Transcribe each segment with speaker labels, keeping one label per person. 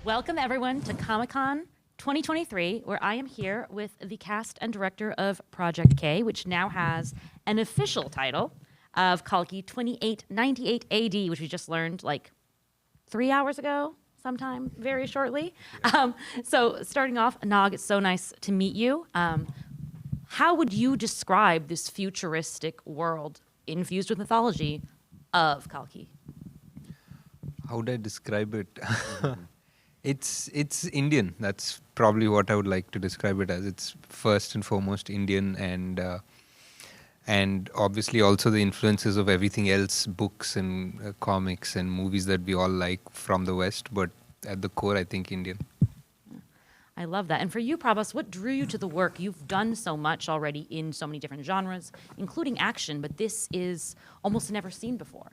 Speaker 1: Welcome, everyone, to Comic-Con 2023, where I am here with the cast and director of Project K, which now has an official title of Kalki 2898 AD, which we just learned like 3 hours ago, sometime very shortly. So starting off, Nag, it's so nice to meet you. How would you describe this futuristic world infused with mythology of Kalki?
Speaker 2: How would I describe it? It's Indian. That's probably what I would like to describe it as. It's first and foremost Indian, and obviously also the influences of everything else, books and comics and movies that we all like from the West. But at the core, I think Indian.
Speaker 1: I love that. And for you, Prabhas, what drew you to the work? You've done so much already in so many different genres, including action, but this is almost never seen before.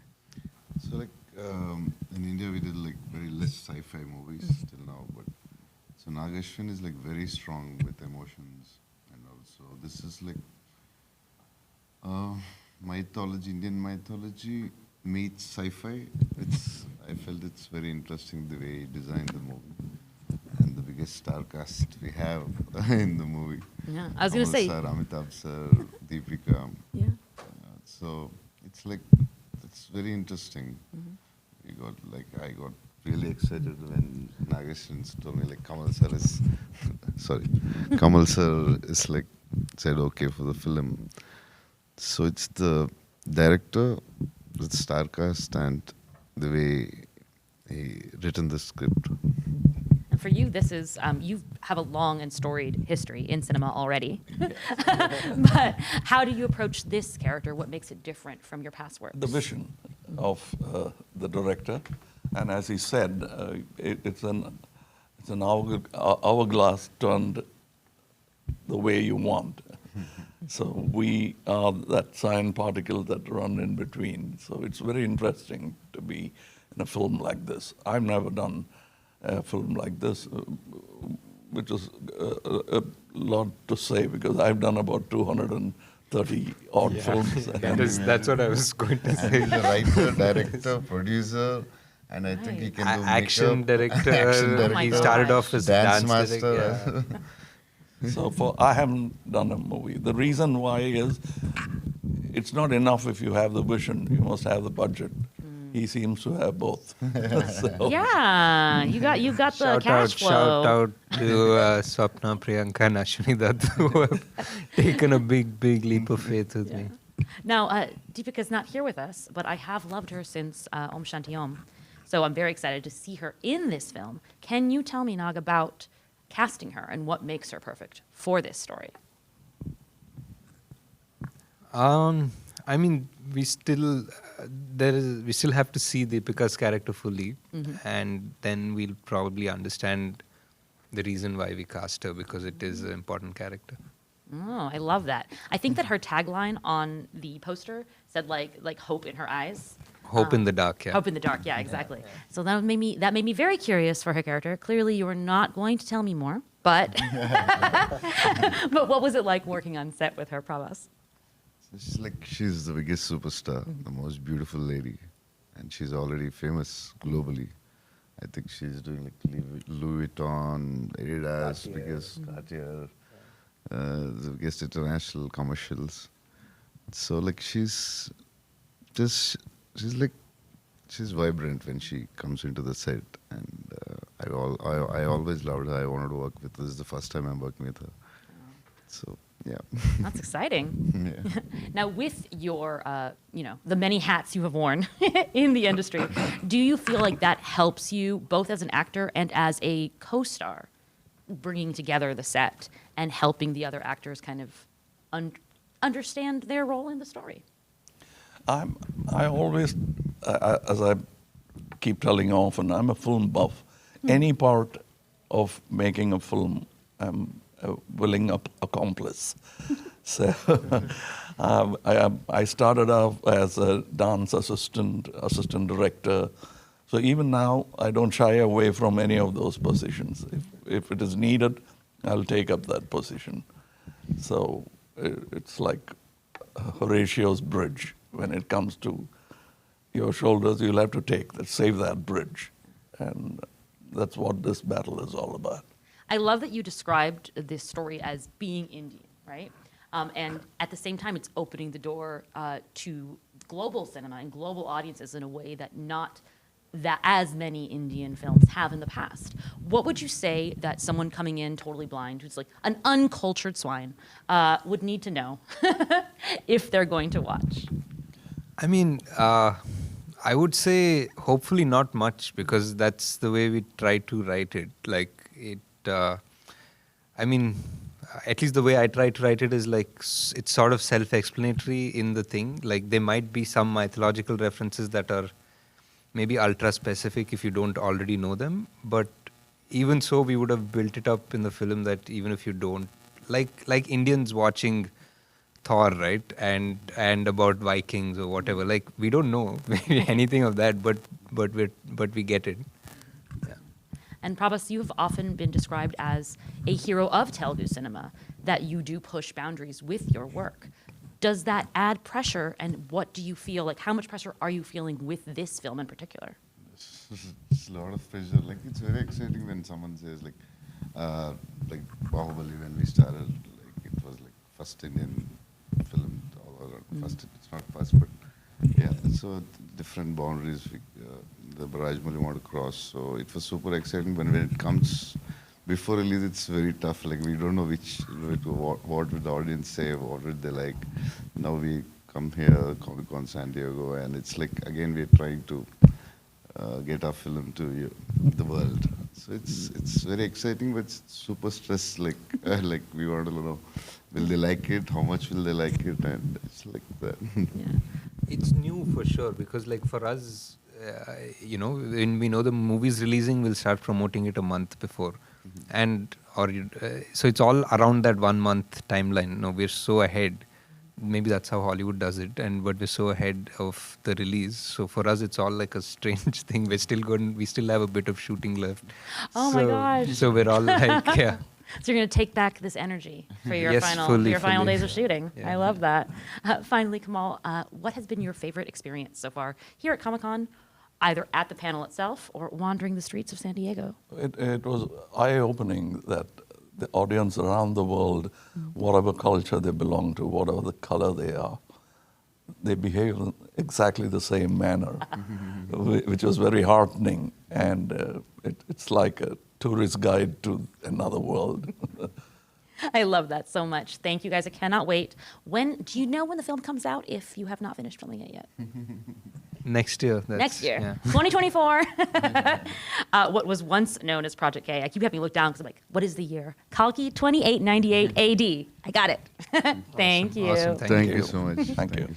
Speaker 3: So in India we did like very less sci-fi movies till now, but so Nag Ashwin is like very strong with emotions, and also this is like mythology, Indian mythology meets sci-fi. I felt it's very interesting the way he designed the movie, and the biggest star cast we have in the movie.
Speaker 1: Yeah, I was going to say.
Speaker 3: Sir, Amitabh sir, Deepika.
Speaker 1: Yeah.
Speaker 3: So it's very interesting. Mm-hmm. I got really excited when Nag Ashwin told me like Kamal sir is like said okay for the film. So it's the director, the star cast, and the way he written the script.
Speaker 1: And for you, this is, you have a long and storied history in cinema already. But how do you approach this character? What makes it different from your past work?
Speaker 4: The vision of the director. And as he said, it's an hourglass turned the way you want. So we are that cyan particle that run in between. So it's very interesting to be in a film like this. I've never done a film like this, which is a lot to say because I've done about 230 odd films.
Speaker 2: That's what I was going to say.
Speaker 3: He's a writer, director, producer, and I think he can do
Speaker 2: action
Speaker 3: makeup,
Speaker 2: director.
Speaker 3: action director.
Speaker 2: He started off as
Speaker 3: dance
Speaker 2: master.
Speaker 3: master.
Speaker 4: So I haven't done a movie. The reason why is it's not enough if you have the vision. You must have the budget. He seems to have both. So.
Speaker 1: Yeah, you got the cash flow.
Speaker 2: Shout out to Swapna, Priyanka, and Ashwini Dutt, who have taken a big leap of faith with me.
Speaker 1: Now, Deepika's not here with us, but I have loved her since Om Shanti Om. So I'm very excited to see her in this film. Can you tell me, Nag, about casting her and what makes her perfect for this story?
Speaker 2: I mean, we still have to see Deepika's character fully, and then we'll probably understand the reason why we cast her, because it is an important character.
Speaker 1: Oh, I love that. I think that her tagline on the poster said like hope in her eyes.
Speaker 2: Hope in the dark, yeah.
Speaker 1: Hope in the dark, yeah, exactly. So that made me very curious for her character. Clearly, you are not going to tell me more, but but what was it like working on set with her, Prabhas?
Speaker 3: She's the biggest superstar, the most beautiful lady, and she's already famous globally. I think she's doing like Louis Vuitton, Adidas, biggest Cartier, the biggest international commercials. So like she's vibrant when she comes into the set, and I always loved her. I wanted to work with her. This is the first time I'm working with her. So. Yeah.
Speaker 1: That's exciting.
Speaker 3: Yeah.
Speaker 1: Now, with your, the many hats you have worn in the industry, do you feel like that helps you both as an actor and as a co-star, bringing together the set and helping the other actors kind of understand their role in the story?
Speaker 4: I always, as I keep telling often, I'm a film buff. Any part of making a film, I'm a willing accomplice. So I started off as a dance assistant director. So even now, I don't shy away from any of those positions. If it is needed, I'll take up that position. So it's like Horatio's bridge. When it comes to your shoulders, you'll have to save that bridge. And that's what this battle is all about.
Speaker 1: I love that you described this story as being Indian, right? And at the same time, it's opening the door to global cinema and global audiences in a way that not that as many Indian films have in the past. What would you say that someone coming in totally blind, who's like an uncultured swine, would need to know if they're going to watch?
Speaker 2: I mean, I would say hopefully not much, because that's the way we try to write it. Like it, I mean, at least the way I try to write it is like it's sort of self-explanatory in the thing. Like there might be some mythological references that are maybe ultra specific if you don't already know them, but even so, we would have built it up in the film that even if you don't, like Indians watching Thor, right, and about Vikings or whatever, like we don't know anything of that, but we get it. Yeah.
Speaker 1: And Prabhas, you've often been described as a hero of Telugu cinema, that you do push boundaries with your work. Does that add pressure, and what do you feel, like how much pressure are you feeling with this film in particular?
Speaker 3: It's a lot of pressure. Like it's very exciting when someone says like Bahubali, when we started, like it was like first Indian film all around. First, it's not first, but yeah. So different boundaries the Rajmuli want to cross. So it was super exciting. When it comes before release, it's very tough. Like we don't know what would the audience say, what would they like. Now we come here, Comic Con San Diego, and it's like again we're trying to get our film to the world. So it's very exciting, but it's super stress. Like like we want to know, will they like it? How much will they like it? And it's like that.
Speaker 1: Yeah.
Speaker 2: It's new for sure, because like for us, when we know the movie's releasing, we'll start promoting it a month before. And so it's all around that 1 month timeline. No, we're so ahead. Maybe that's how Hollywood does it, but we're so ahead of the release. So for us, it's all like a strange thing. We still have a bit of shooting left.
Speaker 1: Oh my gosh.
Speaker 2: So we're all like, yeah.
Speaker 1: So you're going to take back this energy for your
Speaker 2: Yes,
Speaker 1: final
Speaker 2: fully.
Speaker 1: days of shooting.
Speaker 2: Yeah.
Speaker 1: I love that. Finally, Kamal, what has been your favorite experience so far here at Comic-Con, either at the panel itself or wandering the streets of San Diego?
Speaker 4: It was eye-opening that the audience around the world, whatever culture they belong to, whatever the color they are, they behave in exactly the same manner, which was very heartening. And it's like a tourist guide to another world.
Speaker 1: I love that so much. Thank you, guys. I cannot wait. Do you know when the film comes out, if you have not finished filming it yet?
Speaker 2: Next year.
Speaker 1: Next year,
Speaker 2: Yeah.
Speaker 1: 2024. What was once known as Project K. I keep having to look down because I'm like, what is the year? Kalki 2898 AD. I got it. Thank you.
Speaker 2: Awesome.
Speaker 3: Thank you so much.
Speaker 4: Thank you.